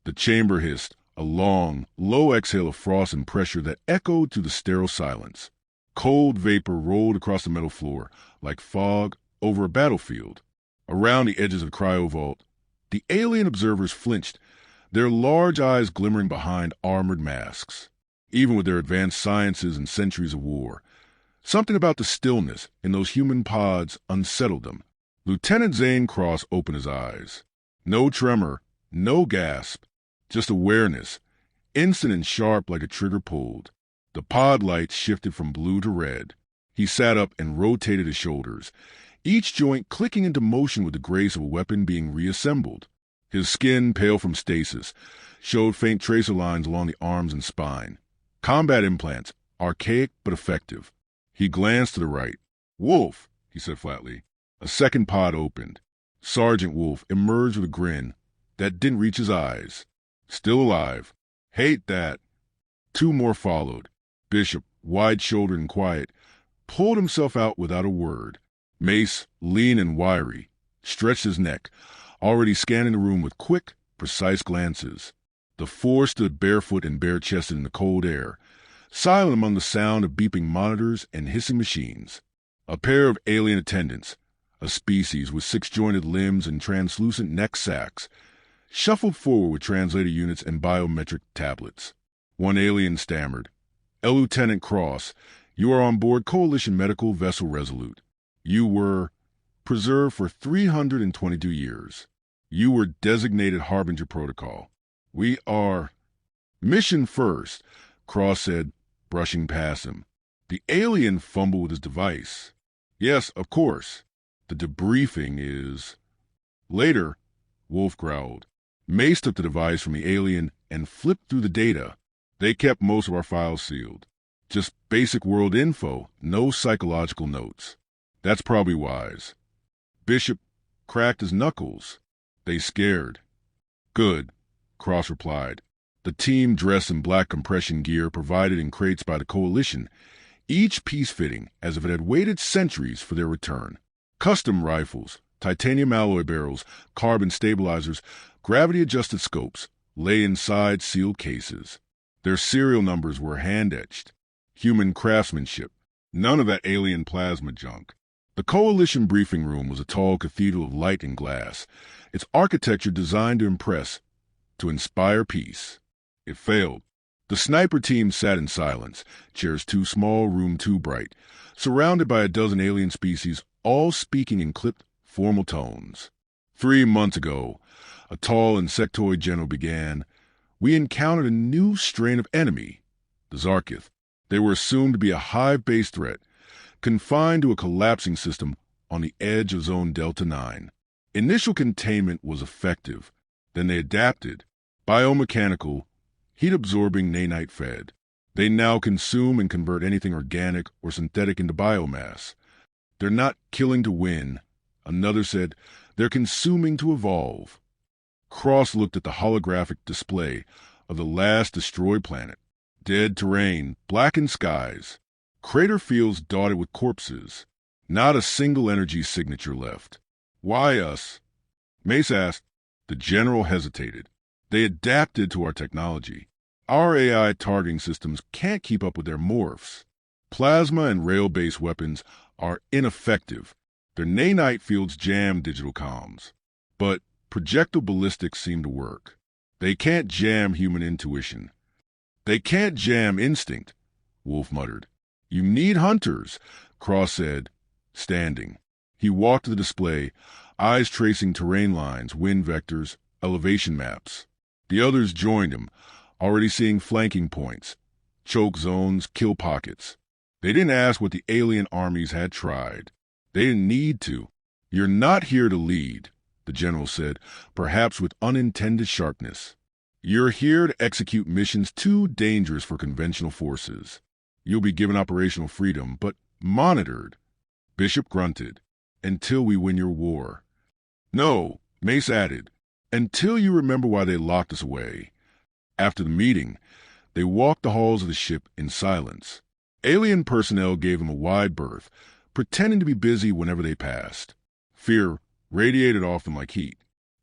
The chamber hissed, a long, low exhale of frost and pressure that echoed through the sterile silence. Cold vapor rolled across the metal floor, like fog over a battlefield. Around the edges of the cryo vault, the alien observers flinched, their large eyes glimmering behind armored masks. Even with their advanced sciences and centuries of war, something about the stillness in those human pods unsettled them. Lieutenant Zane Cross opened his eyes. No tremor, no gasp, just awareness, instant and sharp like a trigger pulled. The pod lights shifted from blue to red. He sat up and rotated his shoulders, each joint clicking into motion with the grace of a weapon being reassembled. His skin, pale from stasis, showed faint tracer lines along the arms and spine. Combat implants, archaic but effective. He glanced to the right. "Wolf," he said flatly. A second pod opened. Sergeant Wolf emerged with a grin that didn't reach his eyes. "Still alive. Hate that." Two more followed. Bishop, wide-shouldered and quiet, pulled himself out without a word. Mace, lean and wiry, stretched his neck, already scanning the room with quick, precise glances. The four stood barefoot and bare-chested in the cold air, silent among the sound of beeping monitors and hissing machines. A pair of alien attendants, a species with six-jointed limbs and translucent neck sacs, shuffled forward with translator units and biometric tablets. One alien stammered, "Lieutenant Cross, you are on board Coalition Medical Vessel Resolute. You were preserved for 322 years. You were designated Harbinger Protocol. We are—" "Mission first," Cross said, brushing past him. The alien fumbled with his device. "Yes, of course. The debriefing is—" "Later," Wolf growled. Mace took the device from the alien and flipped through the data. They kept most of our files sealed. Just basic world info, no psychological notes. That's probably wise. Bishop cracked his knuckles. "They scared." "Good," Cross replied. The team, dressed in black compression gear provided in crates by the Coalition, each piece fitting as if it had waited centuries for their return. Custom rifles, titanium alloy barrels, carbon stabilizers, gravity-adjusted scopes lay inside sealed cases. Their serial numbers were hand-etched. Human craftsmanship. None of that alien plasma junk. The Coalition briefing room was a tall cathedral of light and glass, its architecture designed to impress, to inspire peace. It failed. The sniper team sat in silence, chairs too small, room too bright, surrounded by a dozen alien species, all speaking in clipped, formal tones. 3 months ago, a tall insectoid general began, we encountered a new strain of enemy, the Zarkith. They were assumed to be a hive-based threat, confined to a collapsing system on the edge of Zone Delta 9. Initial containment was effective. Then they adapted. Biomechanical, heat-absorbing nanite fed. They now consume and convert anything organic or synthetic into biomass. They're not killing to win. Another said, they're consuming to evolve. Cross looked at the holographic display of the last destroyed planet. Dead terrain, blackened skies, crater fields dotted with corpses. Not a single energy signature left. Why us? Mace asked. The general hesitated. They adapted to our technology. Our AI targeting systems can't keep up with their morphs. Plasma and rail-based weapons are ineffective. Their nanite fields jam digital comms. But projectile ballistics seem to work. They can't jam human intuition. They can't jam instinct, Wolf muttered. You need hunters, Cross said, standing. He walked to the display, eyes tracing terrain lines, wind vectors, elevation maps. The others joined him, already seeing flanking points, choke zones, kill pockets. They didn't ask what the alien armies had tried. They didn't need to. You're not here to lead, the general said, perhaps with unintended sharpness. You're here to execute missions too dangerous for conventional forces. You'll be given operational freedom, but monitored. Bishop grunted. Until we win your war. No, Mace added. Until you remember why they locked us away. After the meeting, they walked the halls of the ship in silence. Alien personnel gave them a wide berth, pretending to be busy whenever they passed. Fear radiated off them like heat.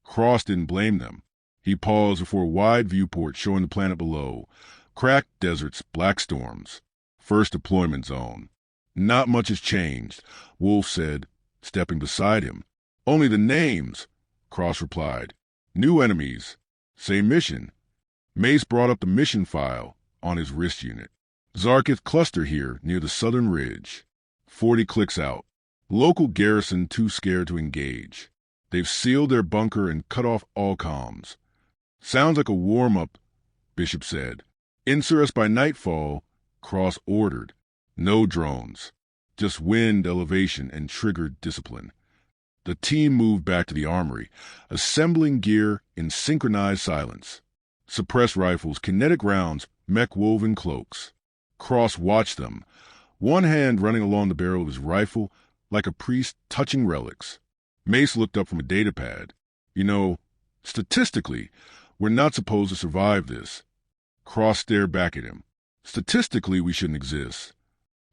Cross didn't blame them. He paused before a wide viewport showing the planet below. Cracked deserts, black storms. First deployment zone. Not much has changed, Wolf said, stepping beside him. Only the names, Cross replied. New enemies. Same mission. Mace brought up the mission file on his wrist unit. Zarkith cluster here near the southern ridge. 40 clicks out. Local garrison too scared to engage. They've sealed their bunker and cut off all comms. Sounds like a warm-up, Bishop said. Insert us by nightfall, Cross ordered. No drones. Just wind, elevation, and triggered discipline. The team moved back to the armory, assembling gear in synchronized silence. Suppressed rifles, kinetic rounds, mech-woven cloaks. Cross watched them, one hand running along the barrel of his rifle like a priest touching relics. Mace looked up from a datapad. You know, statistically, we're not supposed to survive this. Cross stared back at him. Statistically, we shouldn't exist.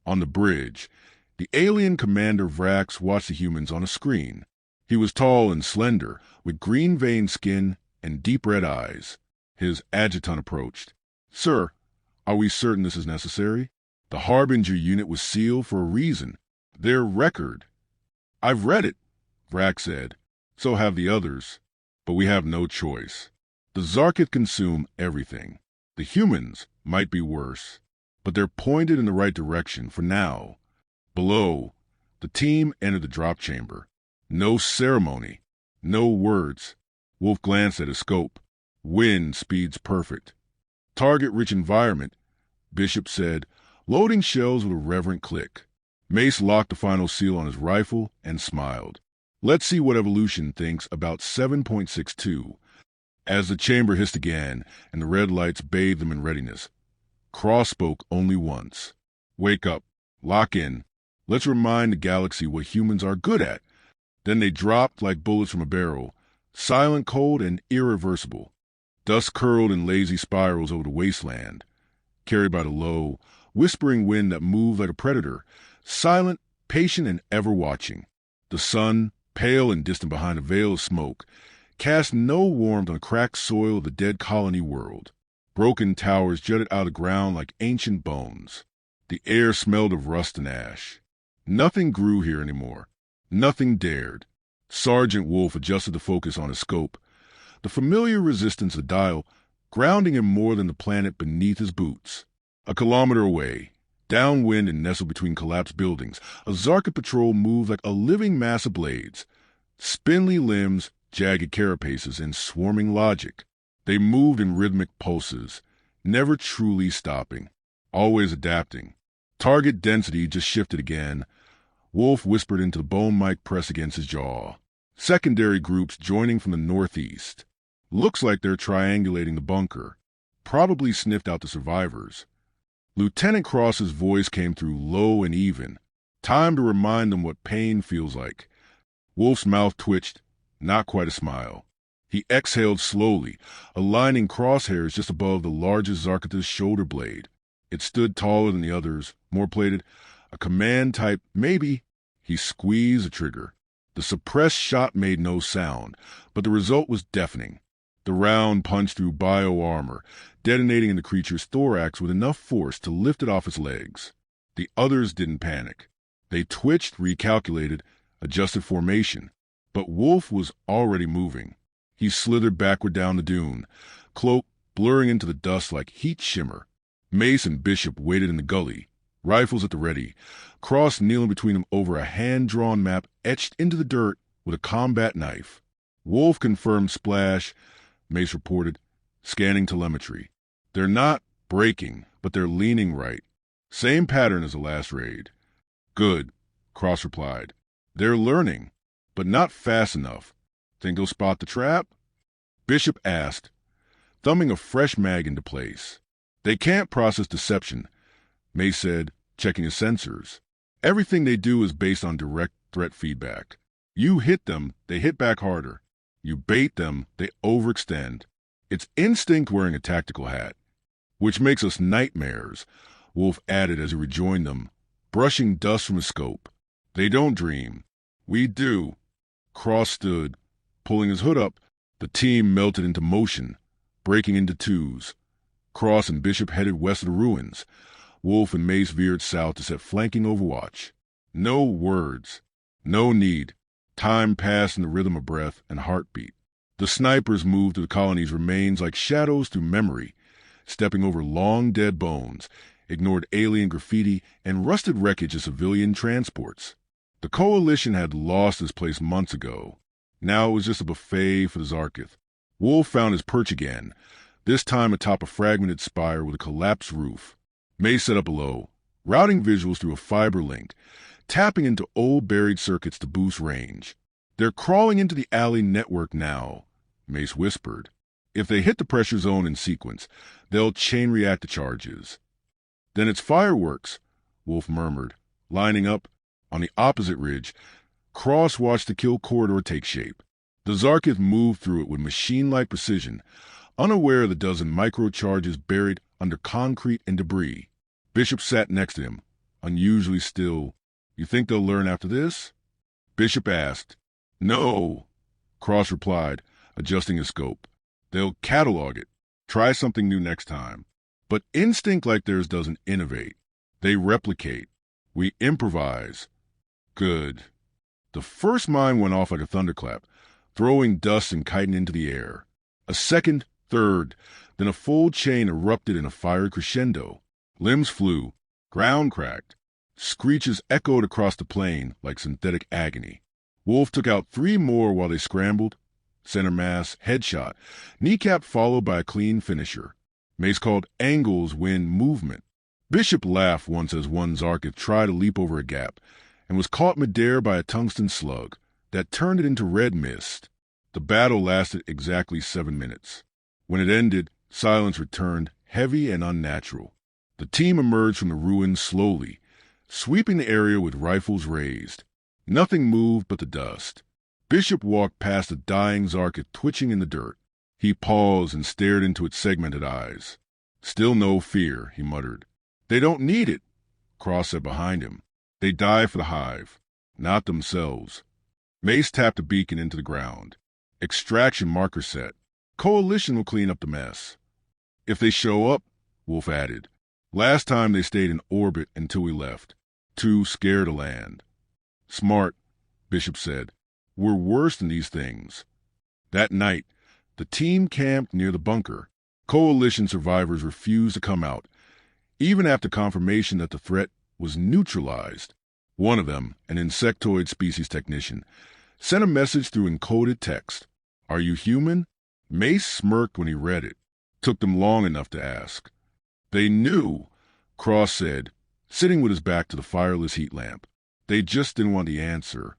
On the bridge, the alien commander Vrax watched the humans on a screen. He was tall and slender, with green-veined skin and deep red eyes. His adjutant approached. Sir, are we certain this is necessary? The Harbinger unit was sealed for a reason. Their record. I've read it, Vrax said. So have the others. But we have no choice. The Zarkith consume everything. The humans might be worse, but they're pointed in the right direction for now. Below, the team entered the drop chamber. No ceremony, no words. Wolf glanced at his scope. Wind speeds perfect. Target-rich environment, Bishop said, loading shells with a reverent click. Mace locked the final seal on his rifle and smiled. Let's see what evolution thinks about 7.62. As the chamber hissed again and the red lights bathed them in readiness, Cross spoke only once. Wake up. Lock in. Let's remind the galaxy what humans are good at. Then they dropped like bullets from a barrel, silent, cold, and irreversible. Dust curled in lazy spirals over the wasteland, carried by the low, whispering wind that moved like a predator, silent, patient, and ever watching. The sun, pale and distant behind a veil of smoke, cast no warmth on the cracked soil of the dead colony world. Broken towers jutted out of the ground like ancient bones. The air smelled of rust and ash. Nothing grew here anymore. Nothing dared. Sergeant Wolf adjusted the focus on his scope. The familiar resistance of the dial, grounding him more than the planet beneath his boots. A kilometer away, downwind and nestled between collapsed buildings, a Zarkith patrol moved like a living mass of blades. Spindly limbs, jagged carapaces, and swarming logic. They moved in rhythmic pulses, never truly stopping, always adapting. Target density just shifted again. Wolf whispered into the bone mic pressed against his jaw. Secondary groups joining from the northeast. Looks like they're triangulating the bunker. Probably sniffed out the survivors. Lieutenant Cross's voice came through low and even. Time to remind them what pain feels like. Wolf's mouth twitched, not quite a smile. He exhaled slowly, aligning crosshairs just above the largest Zarkith's shoulder blade. It stood taller than the others, more plated. A command type, maybe. He squeezed the trigger. The suppressed shot made no sound, but the result was deafening. The round punched through bio-armor, detonating in the creature's thorax with enough force to lift it off its legs. The others didn't panic. They twitched, recalculated, adjusted formation. But Wolf was already moving. He slithered backward down the dune, cloak blurring into the dust like heat shimmer. Mace and Bishop waited in the gully, rifles at the ready, Cross kneeling between them over a hand-drawn map etched into the dirt with a combat knife. Wolf confirmed splash, Mace reported, scanning telemetry. They're not breaking, but they're leaning right. Same pattern as the last raid. Good, Cross replied. They're learning, but not fast enough. Think they'll spot the trap? Bishop asked, thumbing a fresh mag into place. They can't process deception, Mace said, checking his sensors. Everything they do is based on direct threat feedback. You hit them, they hit back harder. You bait them, they overextend. It's instinct wearing a tactical hat. Which makes us nightmares, Wolf added as he rejoined them, brushing dust from his scope. They don't dream. We do. Cross stood, pulling his hood up, The team melted into motion, breaking into twos. Cross and Bishop headed west of the ruins. Wolf and Mace veered south to set flanking overwatch. No words. No need. Time passed in the rhythm of breath and heartbeat. The snipers moved through the colony's remains like shadows through memory, stepping over long dead bones, ignored alien graffiti and rusted wreckage of civilian transports. The Coalition had lost this place months ago. Now it was just a buffet for the Zarkith. Wolf found his perch again, this time atop a fragmented spire with a collapsed roof. Mace set up below, routing visuals through a fiber link, tapping into old buried circuits to boost range. They're crawling into the alley network now, Mace whispered. If they hit the pressure zone in sequence, they'll chain react the charges. Then it's fireworks, Wolf murmured, lining up. On the opposite ridge, Cross watched the kill corridor take shape. The Zarkith moved through it with machine-like precision, unaware of the dozen microcharges buried under concrete and debris. Bishop sat next to him, unusually still. You think they'll learn after this? Bishop asked. No, Cross replied, adjusting his scope. They'll catalog it, try something new next time. But instinct like theirs doesn't innovate. They replicate. We improvise. Good. The first mine went off like a thunderclap, throwing dust and kiting into the air. A second, third, then a full chain erupted in a fiery crescendo. Limbs flew, ground cracked. Screeches echoed across the plain like synthetic agony. Wolf took out 3 more while they scrambled. Center mass, headshot, kneecap followed by a clean finisher. Mace called angles when movement. Bishop laughed once as one Zarkith tried to leap over a gap and was caught midair by a tungsten slug that turned it into red mist. The battle lasted exactly 7 minutes. When it ended, silence returned, heavy and unnatural. The team emerged from the ruins slowly, sweeping the area with rifles raised. Nothing moved but the dust. Bishop walked past a dying Zarkith twitching in the dirt. He paused and stared into its segmented eyes. Still no fear, he muttered. They don't need it, Cross said behind him. They die for the hive, not themselves. Mace tapped a beacon into the ground. Extraction marker set. Coalition will clean up the mess. If they show up, Wolf added. Last time they stayed in orbit until we left. Too scared to land. Smart, Bishop said. We're worse than these things. That night, the team camped near the bunker. Coalition survivors refused to come out, even after confirmation that the threat was neutralized. One of them, an insectoid species technician, sent a message through encoded text. Are you human? Mace smirked when he read it. Took them long enough to ask. They knew, Cross said, sitting with his back to the fireless heat lamp. They just didn't want the answer.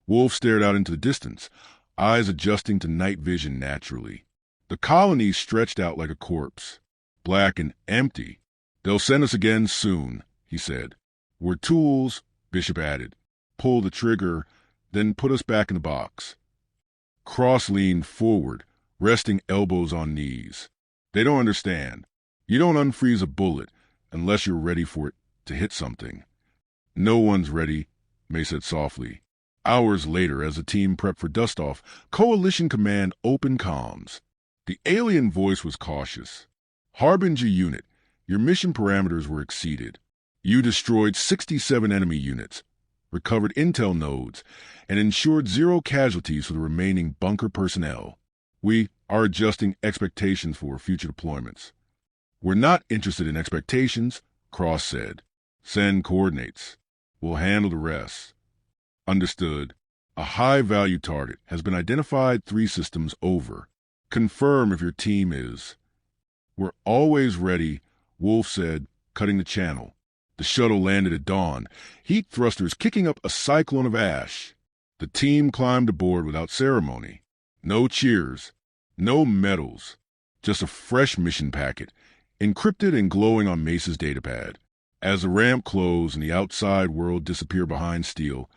Wolf stared out into the distance, eyes adjusting to night vision naturally. The colony stretched out like a corpse, black and empty. They'll send us again soon, he said. We're tools, Bishop added. Pull the trigger, then put us back in the box. Cross leaned forward, resting elbows on knees. They don't understand. You don't unfreeze a bullet unless you're ready for it to hit something. No one's ready, May said softly. Hours later, as the team prepped for dust-off, Coalition Command opened comms. The alien voice was cautious. Harbinger Unit, your mission parameters were exceeded. You destroyed 67 enemy units, recovered intel nodes, and ensured 0 casualties for the remaining bunker personnel. We are adjusting expectations for future deployments. We're not interested in expectations, Cross said. Send coordinates. We'll handle the rest. Understood. A high-value target has been identified 3 systems over. Confirm if your team is. We're always ready, Wolf said, cutting the channel. The shuttle landed at dawn, heat thrusters kicking up a cyclone of ash. The team climbed aboard without ceremony. No cheers, no medals, just a fresh mission packet, encrypted and glowing on Mace's datapad. As the ramp closed and the outside world disappeared behind steel,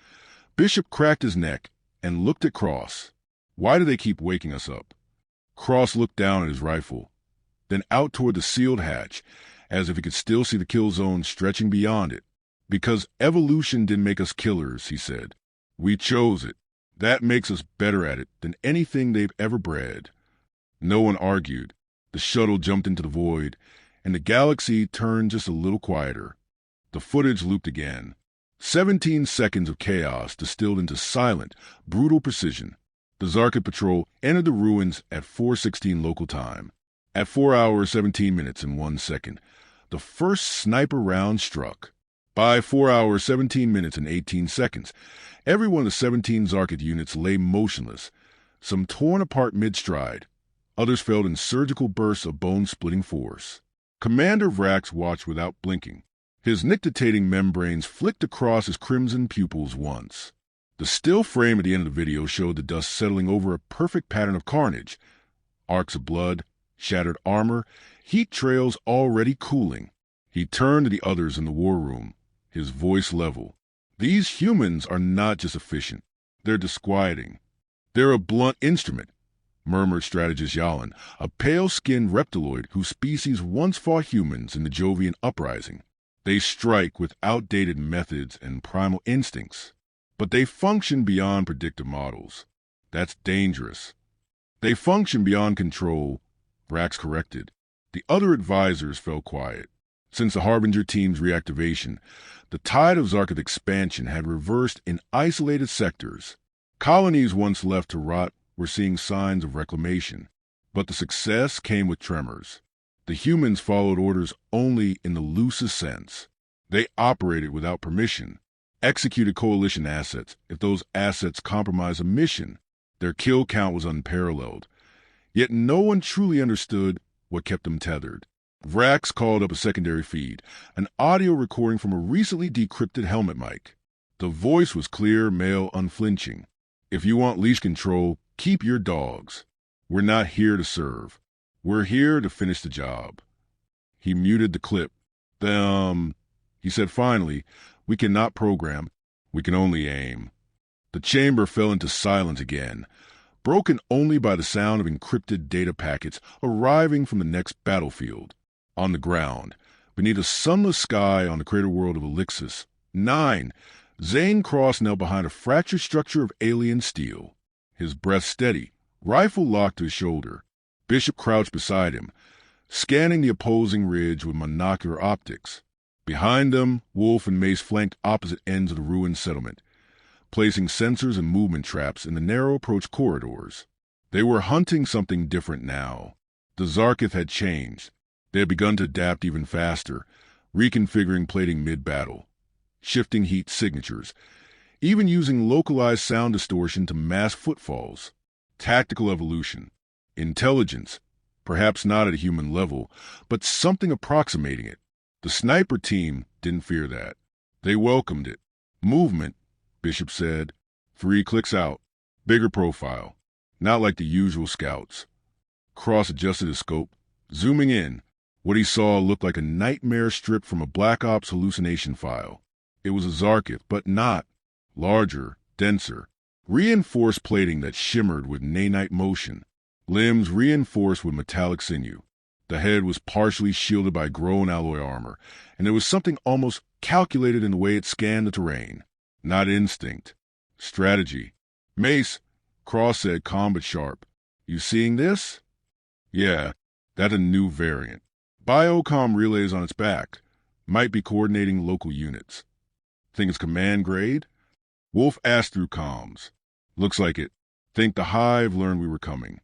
Bishop cracked his neck and looked at Cross. Why do they keep waking us up? Cross looked down at his rifle, then out toward the sealed hatch, as if he could still see the kill zone stretching beyond it. Because evolution didn't make us killers, he said. We chose it. That makes us better at it than anything they've ever bred. No one argued. The shuttle jumped into the void, and the galaxy turned just a little quieter. The footage looped again. 17 seconds of chaos distilled into silent, brutal precision. The Zarkid patrol entered the ruins at 4:16 local time. At 4 hours, 17 minutes and 1 second, the first sniper round struck. By 4 hours, 17 minutes and 18 seconds, every one of the 17 Zarkid units lay motionless, some torn apart mid-stride. Others fell in surgical bursts of bone-splitting force. Commander Vrax watched without blinking. His nictitating membranes flicked across his crimson pupils once. The still frame at the end of the video showed the dust settling over a perfect pattern of carnage. Arcs of blood, shattered armor, heat trails already cooling. He turned to the others in the war room, his voice level. These humans are not just efficient. They're disquieting. They're a blunt instrument, murmured strategist Yalin, a pale-skinned reptiloid whose species once fought humans in the Jovian uprising. They strike with outdated methods and primal instincts, but they function beyond predictive models. That's dangerous. They function beyond control, Vrax corrected. The other advisors fell quiet. Since the Harbinger team's reactivation, the tide of Zarkid expansion had reversed in isolated sectors. Colonies once left to rot were seeing signs of reclamation, but the success came with tremors. The humans followed orders only in the loosest sense. They operated without permission, executed coalition assets if those assets compromised a mission. Their kill count was unparalleled. Yet no one truly understood what kept them tethered. Vrax called up a secondary feed, an audio recording from a recently decrypted helmet mic. The voice was clear, male, unflinching. If you want leash control, keep your dogs. We're not here to serve. We're here to finish the job. He muted the clip. He said finally, we cannot program. We can only aim. The chamber fell into silence again, broken only by the sound of encrypted data packets arriving from the next battlefield. On the ground, beneath a sunless sky on the crater world of Elixis, 9, Zane Cross knelt behind a fractured structure of alien steel, his breath steady, rifle locked to his shoulder. Bishop crouched beside him, scanning the opposing ridge with monocular optics. Behind them, Wolf and Mace flanked opposite ends of the ruined settlement, placing sensors and movement traps in the narrow approach corridors. They were hunting something different now. The Zarkith had changed. They had begun to adapt even faster, reconfiguring plating mid-battle, shifting heat signatures, even using localized sound distortion to mask footfalls. Tactical evolution. Intelligence, perhaps not at a human level, but something approximating it. The sniper team didn't fear that. They welcomed it. Movement, Bishop said. 3 clicks out. Bigger profile. Not like the usual scouts. Cross adjusted his scope. Zooming in, what he saw looked like a nightmare stripped from a Black Ops hallucination file. It was a Zarkith, but not. Larger, denser. Reinforced plating that shimmered with nanite motion. Limbs reinforced with metallic sinew. The head was partially shielded by grown alloy armor, and there was something almost calculated in the way it scanned the terrain. Not instinct. Strategy. Mace, Cross said calm but sharp. You seeing this? Yeah, that's a new variant. Biocom relays on its back. Might be coordinating local units. Think it's command grade? Wolf asked through comms. Looks like it. Think the Hive learned we were coming.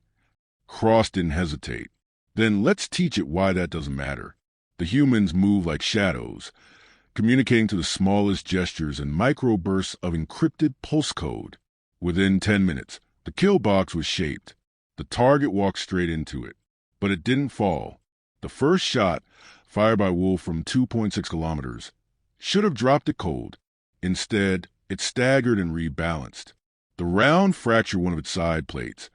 Cross didn't hesitate. Then let's teach it why that doesn't matter. The humans move like shadows, communicating to the smallest gestures and microbursts of encrypted pulse code. Within 10 minutes, the kill box was shaped. The target walked straight into it. But it didn't fall. The first shot, fired by Wolf from 2.6 kilometers, should have dropped it cold. Instead, it staggered and rebalanced. The round fractured one of its side plates,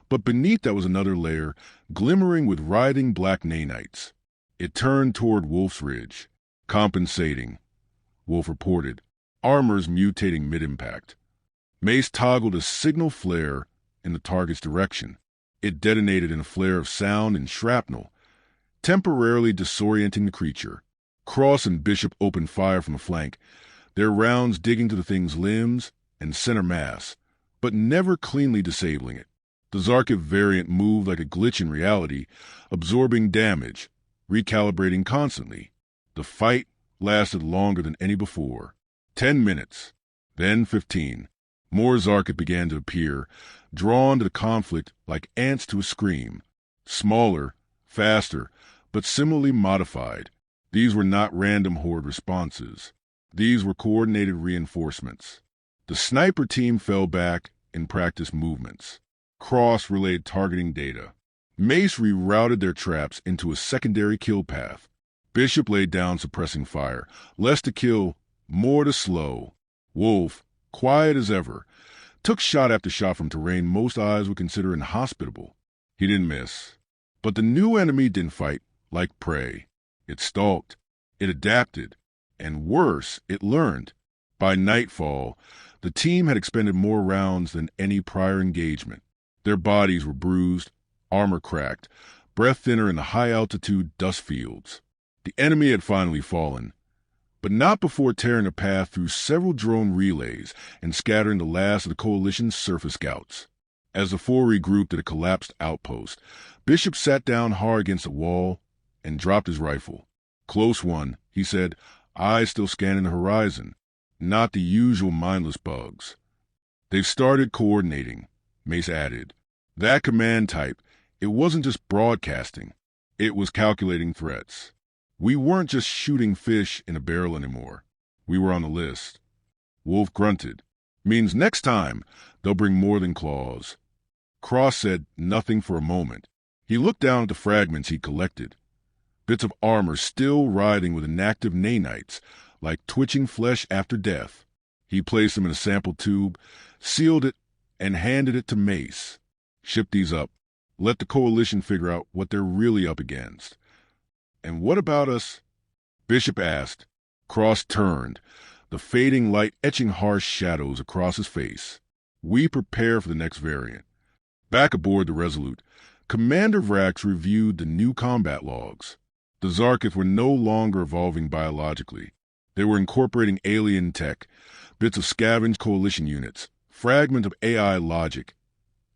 but beneath that was another layer, glimmering with writhing black nanites. It turned toward Wolf's ridge. Compensating, Wolf reported, armors mutating mid-impact. Mace toggled a signal flare in the target's direction. It detonated in a flare of sound and shrapnel, temporarily disorienting the creature. Cross and Bishop opened fire from the flank, their rounds digging to the thing's limbs and center mass. but never cleanly disabling it. The Zarkiv variant moved like a glitch in reality, absorbing damage, recalibrating constantly. The fight lasted longer than any before. 10 minutes, then 15. More Zarkiv began to appear, drawn to the conflict like ants to a scream. Smaller, faster, but similarly modified. These were not random horde responses. These were coordinated reinforcements. The sniper team fell back in practice movements. Cross relayed targeting data. Mace rerouted their traps into a secondary kill path. Bishop laid down suppressing fire, less to kill, more to slow. Wolf, quiet as ever, took shot after shot from terrain most eyes would consider inhospitable. He didn't miss. But the new enemy didn't fight like prey. It stalked, it adapted, and worse, it learned. By nightfall, the team had expended more rounds than any prior engagement. Their bodies were bruised, armor cracked, breath thinner in the high-altitude dust fields. The enemy had finally fallen, but not before tearing a path through several drone relays and scattering the last of the Coalition's surface scouts. As the four regrouped at a collapsed outpost, Bishop sat down hard against a wall and dropped his rifle. "Close one," he said, eyes still scanning the horizon. Not the usual mindless bugs. "They've started coordinating," Mace added. That command type, it wasn't just broadcasting. It was calculating threats. We weren't just shooting fish in a barrel anymore. We were on the list. Wolf grunted. "Means next time, they'll bring more than claws." Cross said nothing for a moment. He looked down at the fragments he'd collected. Bits of armor still writhing with inactive nanites, like twitching flesh after death. He placed them in a sample tube, sealed it, and handed it to Mace. "Ship these up. Let the Coalition figure out what they're really up against." "And what about us?" Bishop asked. Cross turned, the fading light etching harsh shadows across his face. "We prepare for the next variant." Back aboard the Resolute, Commander Vrax reviewed the new combat logs. The Zarkiv were no longer evolving biologically. They were incorporating alien tech, bits of scavenged Coalition units, fragments of AI logic,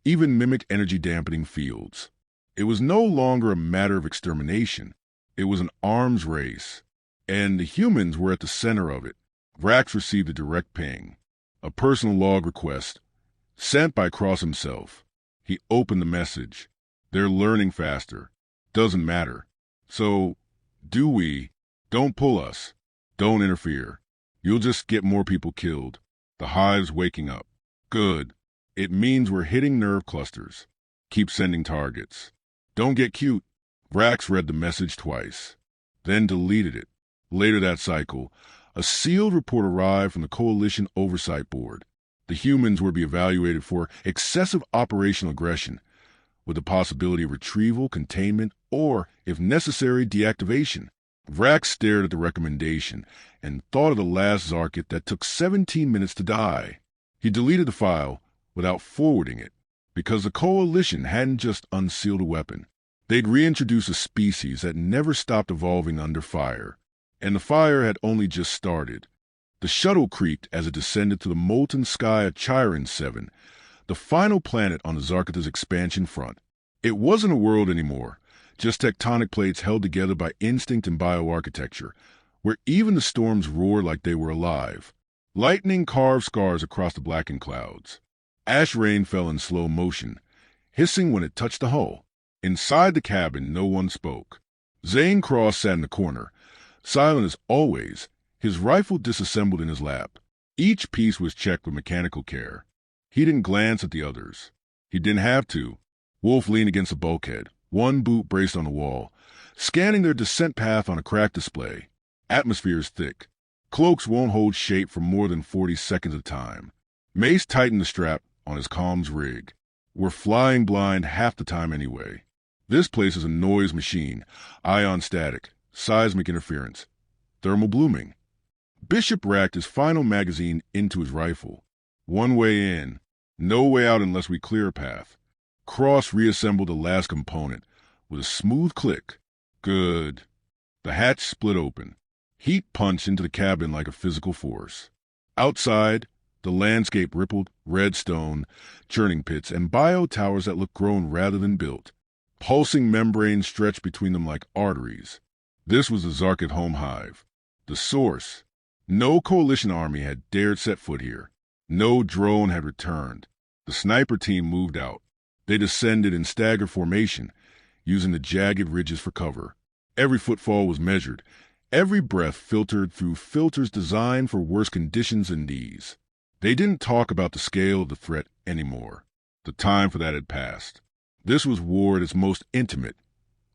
even mimicked energy-dampening fields. It was no longer a matter of extermination. It was an arms race, and the humans were at the center of it. Vrax received a direct ping, a personal log request, sent by Cross himself. He opened the message. "They're learning faster. Doesn't matter. So, don't pull us. Don't interfere. You'll just get more people killed. The hive's waking up. Good. It means we're hitting nerve clusters. Keep sending targets. Don't get cute." Vrax read the message twice, then deleted it. Later that cycle, a sealed report arrived from the Coalition Oversight Board. The humans were to be evaluated for excessive operational aggression, with the possibility of retrieval, containment, or, if necessary, deactivation. Vrax stared at the recommendation and thought of the last Zarkit that took 17 minutes to die. He deleted the file without forwarding it, because the Coalition hadn't just unsealed a weapon. They'd reintroduced a species that never stopped evolving under fire, and the fire had only just started. The shuttle creaked as it descended to the molten sky of Chiron 7, the final planet on the Zarkit's expansion front. It wasn't a world anymore, just tectonic plates held together by instinct and bioarchitecture, where even the storms roared like they were alive. Lightning carved scars across the blackened clouds. Ash rain fell in slow motion, hissing when it touched the hull. Inside the cabin, no one spoke. Zane Cross sat in the corner, silent as always, his rifle disassembled in his lap. Each piece was checked with mechanical care. He didn't glance at the others. He didn't have to. Wolf leaned against a bulkhead, one boot braced on the wall, scanning their descent path on a crack display. Atmosphere is thick. Cloaks won't hold shape for more than 40 seconds at a time. Mace tightened the strap on his comms rig. "We're flying blind half the time anyway. This place is a noise machine, ion static, seismic interference, thermal blooming." Bishop racked his final magazine into his rifle. "One way in, no way out unless we clear a path." Cross reassembled the last component with a smooth click. "Good." The hatch split open. Heat punched into the cabin like a physical force. Outside, The landscape rippled, redstone, churning pits, and bio-towers that looked grown rather than built. Pulsing membranes stretched between them like arteries. This was the Zarkit home hive. The source. No coalition army had dared set foot here. No drone had returned. The sniper team moved out. They descended in stagger formation, using the jagged ridges for cover. Every footfall was measured. Every breath filtered through filters designed for worse conditions than these. They didn't talk about the scale of the threat anymore. The time for that had passed. This was war at its most intimate.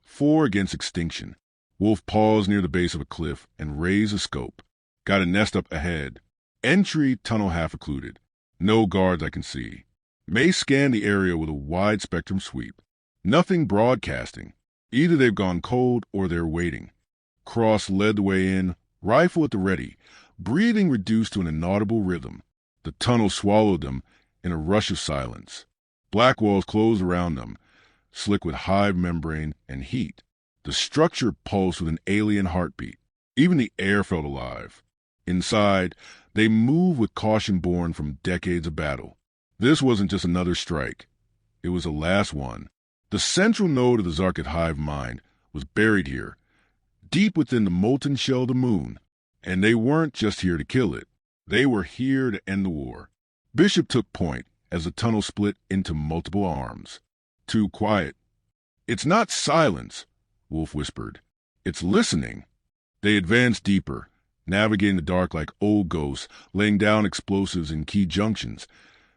4 against extinction. Wolf paused near the base of a cliff and raised a scope. Got a nest up ahead. Entry tunnel half occluded. No guards I can see. May scanned the area with a wide spectrum sweep. Nothing broadcasting. Either they've gone cold or they're waiting. Cross led the way in, rifle at the ready, breathing reduced to an inaudible rhythm. The tunnel swallowed them in a rush of silence. Black walls closed around them, slick with hive membrane and heat. The structure pulsed with an alien heartbeat. Even the air felt alive. Inside, they moved with caution born from decades of battle. This wasn't just another strike. It was the last one. The central node of the Zarkit hive mind was buried here, deep within the molten shell of the moon. And they weren't just here to kill it. They were here to end the war. Bishop took point as the tunnel split into multiple arms. Too quiet. It's not silence, Wolf whispered. It's listening. They advanced deeper, navigating the dark like old ghosts, laying down explosives in key junctions,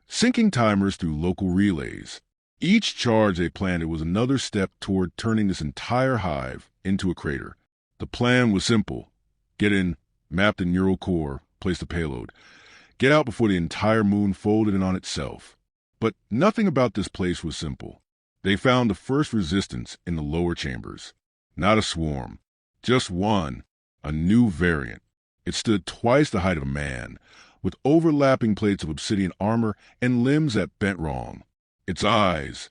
syncing timers through local relays. Each charge they planted was another step toward turning this entire hive into a crater. The plan was simple. Get in, map the neural core, place the payload. Get out before the entire moon folded in on itself. But nothing about this place was simple. They found the first resistance in the lower chambers. Not a swarm. Just one. A new variant. It stood twice the height of a man, with overlapping plates of obsidian armor and limbs that bent wrong. Its eyes,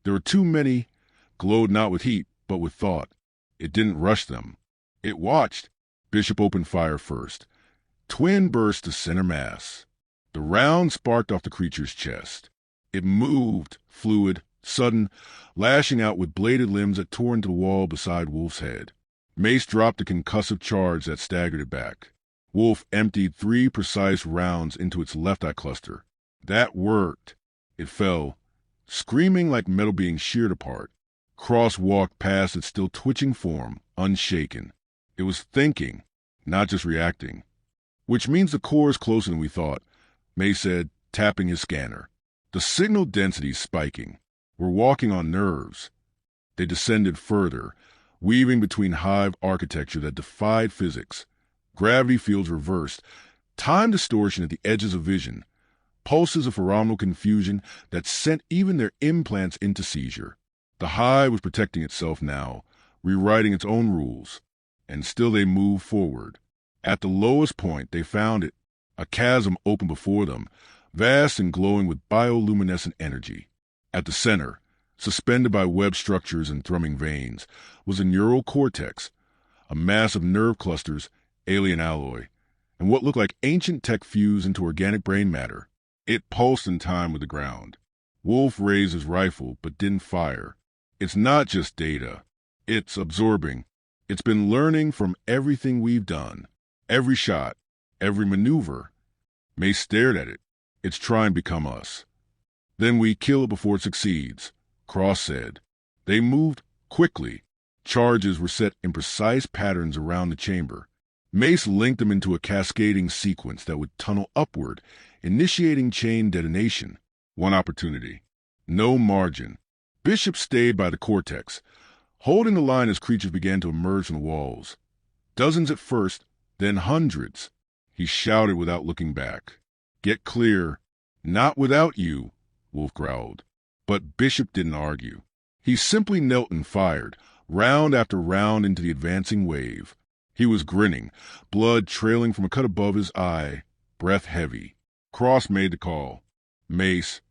there were too many, glowed not with heat, but with thought. It didn't rush them. It watched. Bishop opened fire first. Twin burst to center mass. The round sparked off the creature's chest. It moved, fluid, sudden, lashing out with bladed limbs that tore into the wall beside Wolf's head. Mace dropped a concussive charge that staggered it back. Wolf emptied 3 precise rounds into its left eye cluster. That worked. It fell, screaming like metal being sheared apart. Cross walked past its still twitching form, unshaken. It was thinking, not just reacting. Which means the core is closer than we thought, May said, tapping his scanner. The signal density's spiking. We're walking on nerves. They descended further, weaving between hive architecture that defied physics. Gravity fields reversed, time distortion at the edges of vision, pulses of phenomenal confusion that sent even their implants into seizure. The hive was protecting itself now, rewriting its own rules. And still they moved forward. At the lowest point, they found it. A chasm opened before them, vast and glowing with bioluminescent energy. At the center, suspended by web structures and thrumming veins, was a neural cortex, a mass of nerve clusters, alien alloy, and what looked like ancient tech fused into organic brain matter. It pulsed in time with the ground. Wolf raised his rifle, but didn't fire. It's not just data. It's absorbing. It's been learning from everything we've done. Every shot, every maneuver. May stared at it. It's trying to become us. Then we kill it before it succeeds, Cross said. They moved quickly. Charges were set in precise patterns around the chamber. Mace linked them into a cascading sequence that would tunnel upward, initiating chain detonation. One opportunity. No margin. Bishop stayed by the cortex, holding the line as creatures began to emerge from the walls. Dozens at first, then hundreds. He shouted without looking back. Get clear. Not without you, Wolf growled. But Bishop didn't argue. He simply knelt and fired, round after round into the advancing wave. He was grinning, blood trailing from a cut above his eye, breath heavy. Cross made the call. Mace.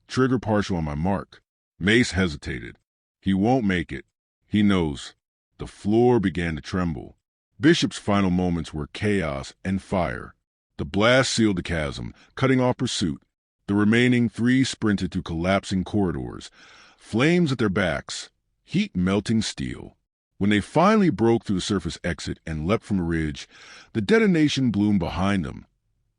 Trigger partial on my mark. Mace hesitated. He won't make it. He knows. The floor began to tremble. Bishop's final moments were chaos and fire. The The blast sealed the chasm, cutting off pursuit. The remaining three sprinted through collapsing corridors, flames at their backs, heat melting steel. When they finally broke through the surface exit and leapt from a ridge, the detonation bloomed behind them,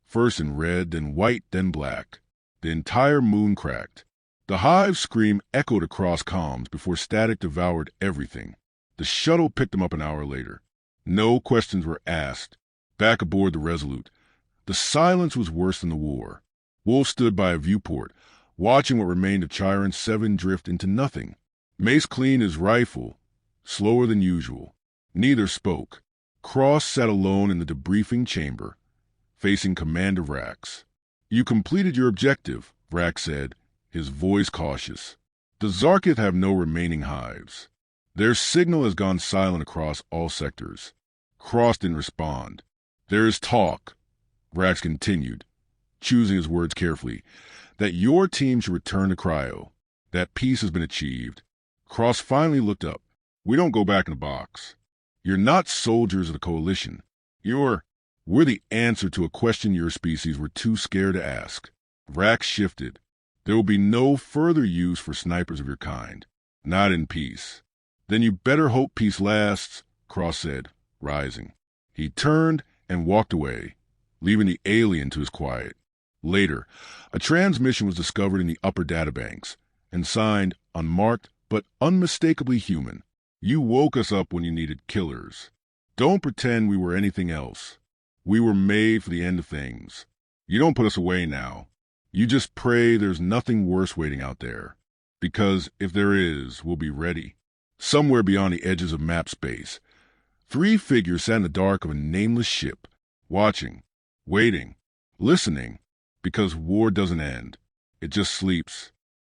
first in red, then white, then black. The entire moon cracked. The hive's scream echoed across comms before static devoured everything. The shuttle picked them up an hour later. No questions were asked. Back aboard the Resolute. The silence was worse than the war. Wolf stood by a viewport, watching what remained of Chiron 7 drift into nothing. Mace cleaned his rifle, slower than usual. Neither spoke. Cross sat alone in the debriefing chamber, facing Commander Vrax. "You completed your objective," Vrax said, his voice cautious. "The Zarkith have no remaining hives. Their signal has gone silent across all sectors." Cross didn't respond. "There is talk," Vrax continued, choosing his words carefully, "that your team should return to Cryo. That peace has been achieved." Cross finally looked up. "We don't go back in the box. You're not soldiers of the Coalition. We're the answer to a question your species were too scared to ask." Vrax shifted. "There will be no further use for snipers of your kind. Not in peace." "Then you better hope peace lasts," Cross said, rising. He turned and walked away, leaving the alien to his quiet. Later, a transmission was discovered in the upper databanks and signed unmarked but unmistakably human. "You woke us up when you needed killers. Don't pretend we were anything else. We were made for the end of things. You don't put us away now. You just pray there's nothing worse waiting out there. Because if there is, we'll be ready." Somewhere beyond the edges of map space, 3 figures sat in the dark of a nameless ship, watching, waiting, listening, because war doesn't end. It just sleeps.